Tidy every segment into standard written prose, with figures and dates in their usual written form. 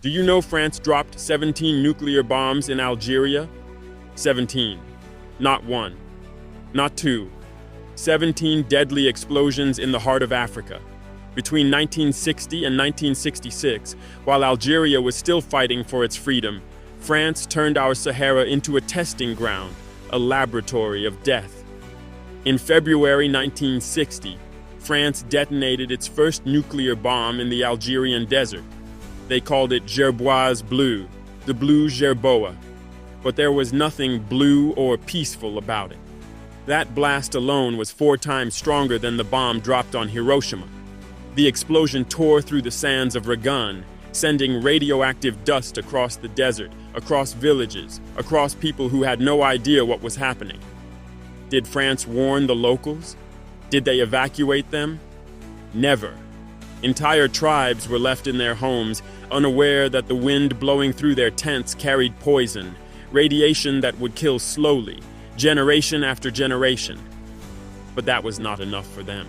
Do you know France dropped 17 nuclear bombs in Algeria? 17. Not one. Not two. 17 deadly explosions in the heart of Africa. Between 1960 and 1966, while Algeria was still fighting for its freedom, France turned our Sahara into a testing ground, a laboratory of death. In February 1960, France detonated its first nuclear bomb in the Algerian desert. They called it Gerboise Bleu, the Blue Gerboa. But there was nothing blue or peaceful about it. That blast alone was 4 times stronger than the bomb dropped on Hiroshima. The explosion tore through the sands of Ragun, sending radioactive dust across the desert, across villages, across people who had no idea what was happening. Did France warn the locals? Did they evacuate them? Never. Entire tribes were left in their homes, unaware that the wind blowing through their tents carried poison, radiation that would kill slowly, generation after generation. But that was not enough for them.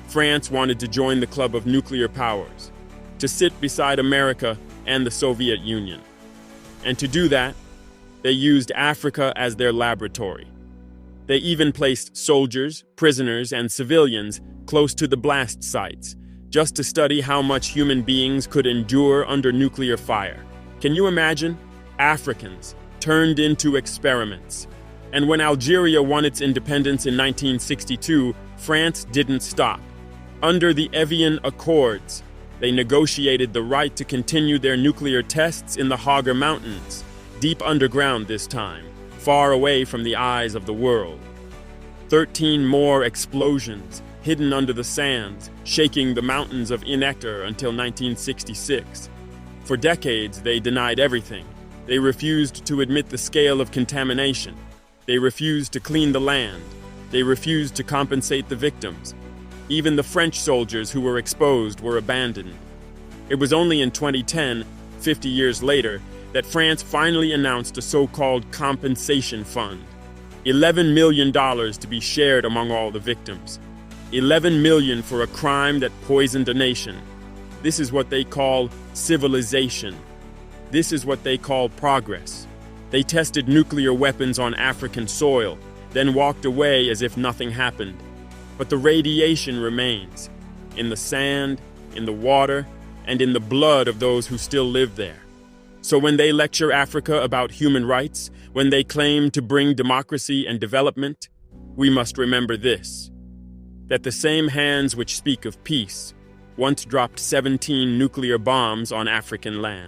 France wanted to join the club of nuclear powers, to sit beside America and the Soviet Union. And to do that, they used Africa as their laboratory. They even placed soldiers, prisoners, and civilians close to the blast sites, just to study how much human beings could endure under nuclear fire. Can you imagine? Africans turned into experiments. And when Algeria won its independence in 1962, France didn't stop. Under the Evian Accords, they negotiated the right to continue their nuclear tests in the Hagar Mountains, deep underground this time, far away from the eyes of the world. 13 more explosions, hidden under the sands, shaking the mountains of Inekter until 1966. For decades, they denied everything. They refused to admit the scale of contamination. They refused to clean the land. They refused to compensate the victims. Even the French soldiers who were exposed were abandoned. It was only in 2010, 50 years later, that France finally announced a so-called compensation fund. $11 million to be shared among all the victims. $11 million for a crime that poisoned a nation. This is what they call civilization. This is what they call progress. They tested nuclear weapons on African soil, then walked away as if nothing happened. But the radiation remains, in the sand, in the water, and in the blood of those who still live there. So when they lecture Africa about human rights, when they claim to bring democracy and development, we must remember this, that the same hands which speak of peace once dropped 17 nuclear bombs on African land.